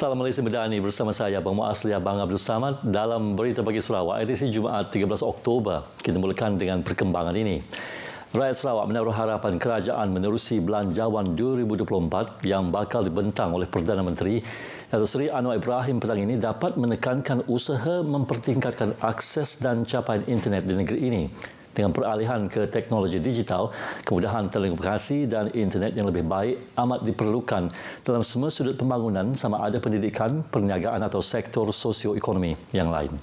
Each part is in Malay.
Salam Malaysia Medani bersama saya Abang Muasli Abang Abdul Samad dalam Berita Pagi Sarawak edisi Jumaat 13 Oktober. Kita mulakan dengan perkembangan ini. Rakyat Sarawak menaruh harapan kerajaan menerusi Belanjawan 2024 yang bakal dibentang oleh Perdana Menteri Datuk Seri Anwar Ibrahim petang ini dapat menekankan usaha mempertingkatkan akses dan capaian internet di negeri ini. Dengan peralihan ke teknologi digital, kemudahan telekomunikasi dan internet yang lebih baik amat diperlukan dalam semua sudut pembangunan sama ada pendidikan, perniagaan atau sektor sosioekonomi yang lain.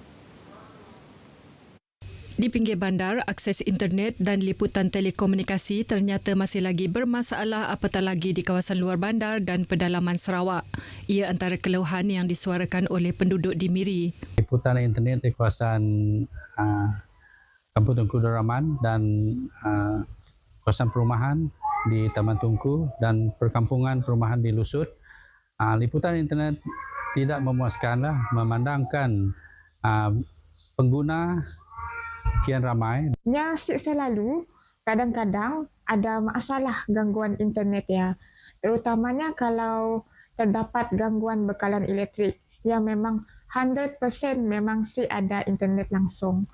Di pinggir bandar, akses internet dan liputan telekomunikasi ternyata masih lagi bermasalah apatah lagi di kawasan luar bandar dan pedalaman Sarawak. Ia antara keluhan yang disuarakan oleh penduduk di Miri. Liputan internet di kawasan Kampung Tunku Daraman dan kawasan perumahan di Taman Tunku dan perkampungan perumahan di Lusut. Liputan internet tidak memuaskanlah memandangkan pengguna kian ramai. Ya, selalu kadang-kadang ada masalah gangguan internet ya. Terutamanya kalau terdapat gangguan bekalan elektrik yang memang 100% memang ada internet langsung.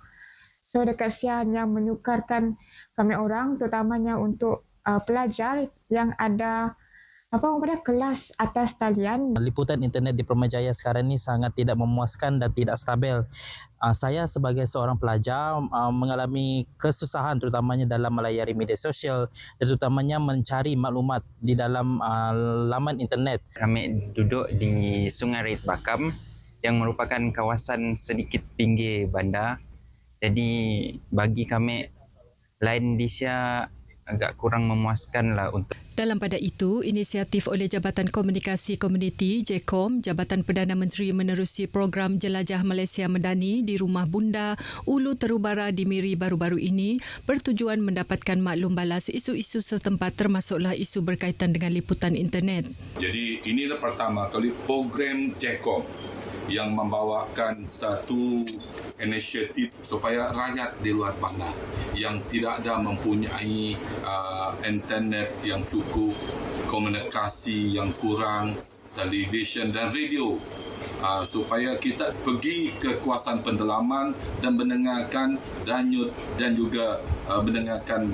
So dekat sianya menyukarkan kami orang terutamanya untuk pelajar yang ada kelas atas talian. Liputan internet di Permajaya sekarang ini sangat tidak memuaskan dan tidak stabil. Saya sebagai seorang pelajar mengalami kesusahan terutamanya dalam melayari media sosial dan terutamanya mencari maklumat di dalam laman internet. Kami duduk di Sungai Rait Bakam yang merupakan kawasan sedikit pinggir bandar. Jadi bagi kami lain Malaysia agak kurang memuaskanlah untuk. Dalam pada itu, inisiatif oleh Jabatan Komunikasi Komuniti JKOM, Jabatan Perdana Menteri menerusi program Jelajah Malaysia Medani di Rumah Bunda Ulu Terubara di Miri baru-baru ini bertujuan mendapatkan maklum balas isu-isu setempat termasuklah isu berkaitan dengan liputan internet. Jadi inilah pertama kali program JKOM yang membawakan satu inisiatif supaya rakyat di luar bandar yang tidak ada mempunyai internet yang cukup, komunikasi yang kurang, televisyen dan radio, supaya kita pergi ke kawasan pendalaman dan mendengarkan danyut dan juga mendengarkan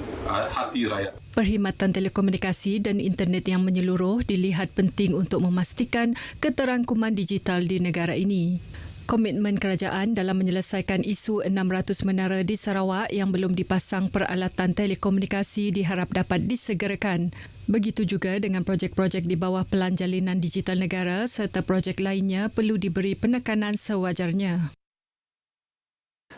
hati rakyat. Perkhidmatan telekomunikasi dan internet yang menyeluruh dilihat penting untuk memastikan keterangkuman digital di negara ini. Komitmen kerajaan dalam menyelesaikan isu 600 menara di Sarawak yang belum dipasang peralatan telekomunikasi diharap dapat disegerakan. Begitu juga dengan projek-projek di bawah Pelan Jalinan Digital Negara serta projek lainnya perlu diberi penekanan sewajarnya.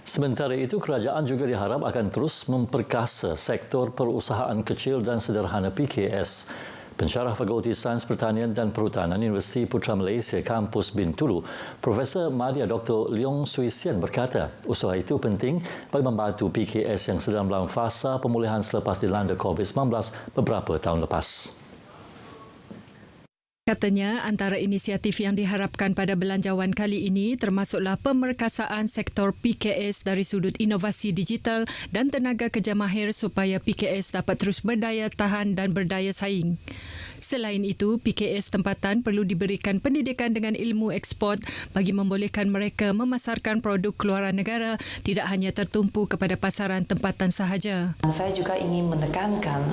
Sementara itu, kerajaan juga diharap akan terus memperkasa sektor perusahaan kecil dan sederhana PKS. Pensyarah Fakulti Sains Pertanian dan Perhutanan Universiti Putra Malaysia Kampus Bintulu, Profesor Madya Dr. Leong Swee Sian berkata, usaha itu penting bagi membantu PKS yang sedang dalam fasa pemulihan selepas dilanda COVID-19 beberapa tahun lepas. Katanya, antara inisiatif yang diharapkan pada belanjawan kali ini termasuklah pemerkasaan sektor PKS dari sudut inovasi digital dan tenaga kerja mahir supaya PKS dapat terus berdaya tahan dan berdaya saing. Selain itu, PKS tempatan perlu diberikan pendidikan dengan ilmu ekspor bagi membolehkan mereka memasarkan produk keluaran negara tidak hanya tertumpu kepada pasaran tempatan sahaja. Saya juga ingin menekankan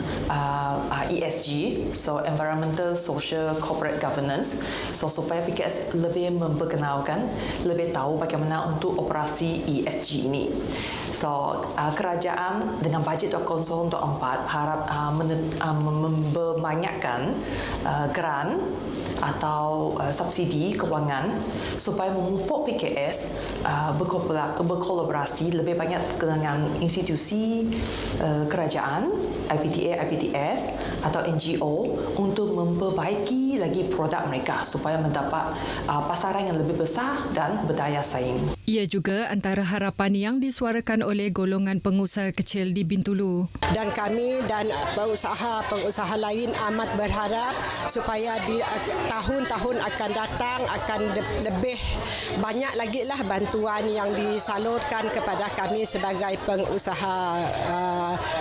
ESG, so Environmental, Social, Corporate Governance, so supaya PKS lebih memperkenalkan, lebih tahu bagaimana untuk operasi ESG ini. So, kerajaan dengan bajet 2024 harap membanyakkan grant atau subsidi kewangan supaya memupuk PKS berkolaborasi lebih banyak dengan institusi kerajaan, IPTA, IPTS atau NGO untuk memperbaiki lagi produk mereka supaya mendapat pasaran yang lebih besar dan berdaya saing. Ia juga antara harapan yang disuarakan oleh golongan pengusaha kecil di Bintulu. Dan kami dan pengusaha lain amat berharap berharap supaya di tahun-tahun akan datang akan lebih banyak lagi lah bantuan yang disalurkan kepada kami sebagai pengusaha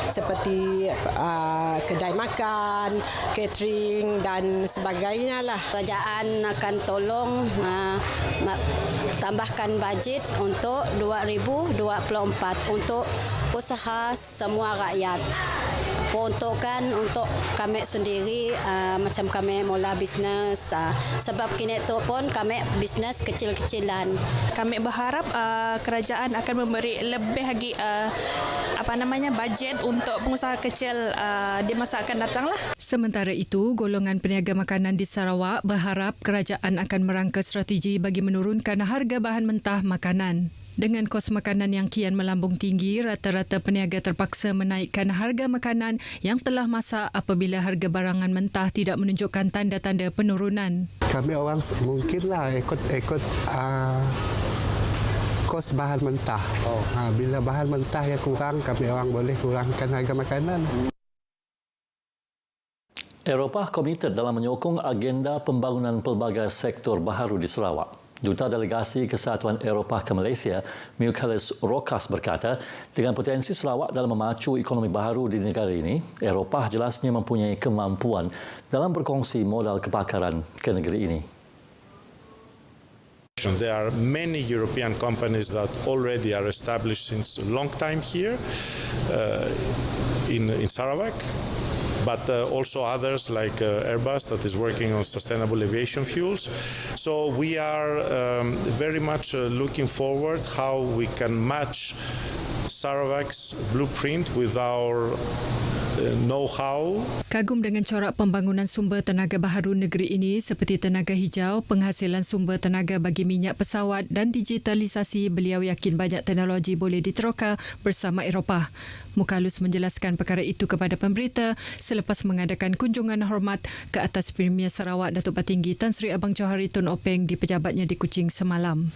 seperti kedai makan, catering dan sebagainya lah. Kerajaan akan tolong tambahkan bajet untuk 2024 untuk usaha semua rakyat. Peruntukan untuk kami sendiri macam kami mula bisnes sebab kini tu pun kami bisnes kecil-kecilan. Kami berharap kerajaan akan memberi lebih lagi bajet untuk pengusaha kecil di masa akan datang lah. Sementara itu, golongan peniaga makanan di Sarawak berharap kerajaan akan merangka strategi bagi menurunkan harga bahan mentah makanan. Dengan kos makanan yang kian melambung tinggi, rata-rata peniaga terpaksa menaikkan harga makanan yang telah masak apabila harga barangan mentah tidak menunjukkan tanda-tanda penurunan. Kami orang mungkinlah ikut kos bahan mentah. Bila bahan mentah yang kurang, kami orang boleh kurangkan harga makanan. Eropah komited dalam menyokong agenda pembangunan pelbagai sektor baharu di Sarawak. Duta Delegasi Kesatuan Eropah ke Malaysia, Michaelis Rokas berkata, dengan potensi Sarawak dalam memacu ekonomi baharu di negara ini, Eropah jelasnya mempunyai kemampuan dalam berkongsi modal kepakaran ke negeri ini. There are many European companies that already are established since a long time here in Sarawak. But also others like Airbus that is working on sustainable aviation fuels. So we are very much looking forward how we can match Sarawak's blueprint with our know-how. Kagum dengan corak pembangunan sumber tenaga baharu negeri ini seperti tenaga hijau, penghasilan sumber tenaga bagi minyak pesawat dan digitalisasi, beliau yakin banyak teknologi boleh diteroka bersama Eropah. Mukalus menjelaskan perkara itu kepada pemberita selepas mengadakan kunjungan hormat ke atas Premier Sarawak Datuk Patinggi Tan Sri Abang Johari Tun Openg di pejabatnya di Kuching semalam.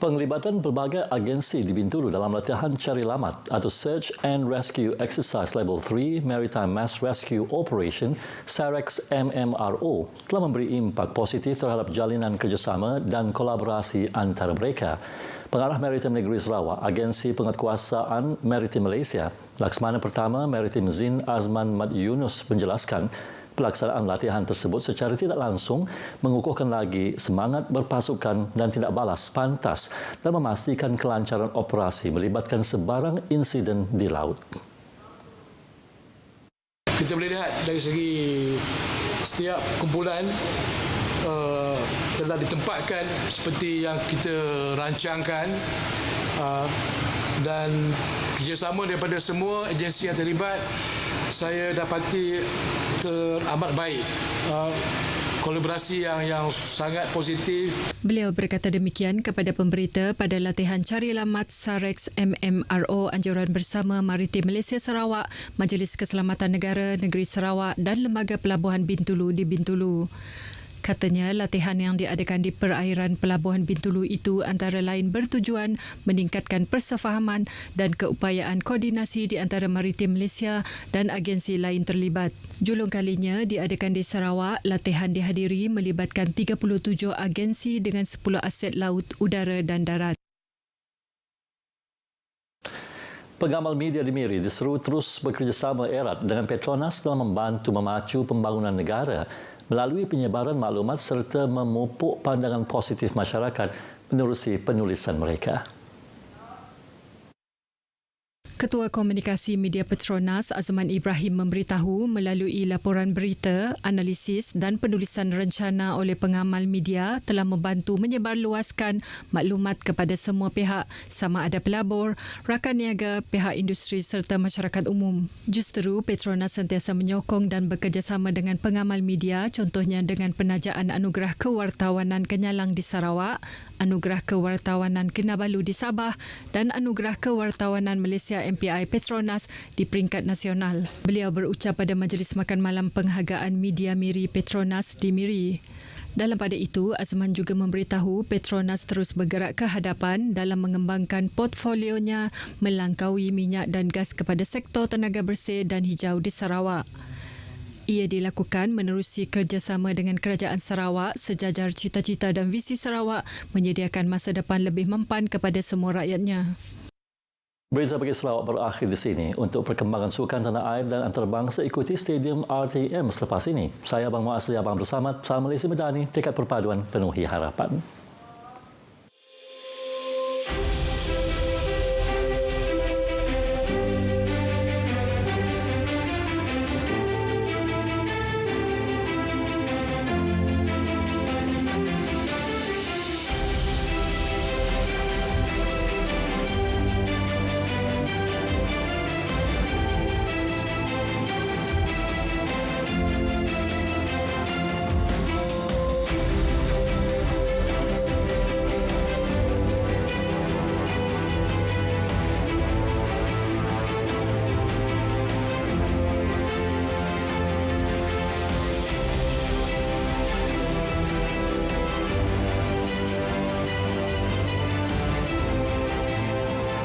Penglibatan pelbagai agensi di Bintulu dalam latihan cari lamat atau Search and Rescue Exercise Level 3 Maritime Mass Rescue Operation SAREX MMRO telah memberi impak positif terhadap jalinan kerjasama dan kolaborasi antara mereka. Pengarah Maritim Negeri Sarawak, Agensi Penguatkuasaan Maritim Malaysia, Laksamana Pertama Maritim Zin Azman Mat Yunus menjelaskan, pelaksanaan latihan tersebut secara tidak langsung mengukuhkan lagi semangat berpasukan dan tindak balas pantas dan memastikan kelancaran operasi melibatkan sebarang insiden di laut. Kita boleh lihat dari segi setiap kumpulan telah ditempatkan seperti yang kita rancangkan dan kerjasama daripada semua agensi yang terlibat saya dapati teramat baik, kolaborasi yang sangat positif. Beliau berkata demikian kepada pemberita pada latihan cari lamat SAREX MMRO Anjuran Bersama Maritim Malaysia Sarawak, Majlis Keselamatan Negara Negeri Sarawak dan Lembaga Pelabuhan Bintulu di Bintulu. Katanya latihan yang diadakan di perairan Pelabuhan Bintulu itu antara lain bertujuan meningkatkan persefahaman dan keupayaan koordinasi di antara Maritim Malaysia dan agensi lain terlibat. Julung kalinya diadakan di Sarawak, latihan dihadiri melibatkan 37 agensi dengan 10 aset laut, udara dan darat. Pengamal media di Miri diseru terus bekerjasama erat dengan Petronas dalam membantu memacu pembangunan negara melalui penyebaran maklumat serta memupuk pandangan positif masyarakat menerusi penulisan mereka. Ketua Komunikasi Media Petronas Azman Ibrahim memberitahu melalui laporan berita, analisis dan penulisan rencana oleh pengamal media telah membantu menyebarluaskan maklumat kepada semua pihak sama ada pelabur, rakan niaga, pihak industri serta masyarakat umum. Justeru Petronas sentiasa menyokong dan bekerjasama dengan pengamal media, contohnya dengan penajaan Anugerah Kewartawanan Kenyalang di Sarawak, Anugerah Kewartawanan Kinabalu di Sabah dan Anugerah Kewartawanan Malaysia MPI Petronas di peringkat nasional. Beliau berucap pada Majlis Makan Malam Penghargaan Media Miri Petronas di Miri. Dalam pada itu, Azman juga memberitahu Petronas terus bergerak ke hadapan dalam mengembangkan portfolionya melangkaui minyak dan gas kepada sektor tenaga bersih dan hijau di Sarawak. Ia dilakukan menerusi kerjasama dengan Kerajaan Sarawak sejajar cita-cita dan visi Sarawak menyediakan masa depan lebih mempan kepada semua rakyatnya. Berita bagi Sarawak berakhir di sini. Untuk perkembangan sukan tanah air dan antarabangsa ikuti Stadium RTM selepas ini. Saya Abang Muasli Abang Abdul Samad, Salam Malaysia Medani, tekad perpaduan penuhi harapan.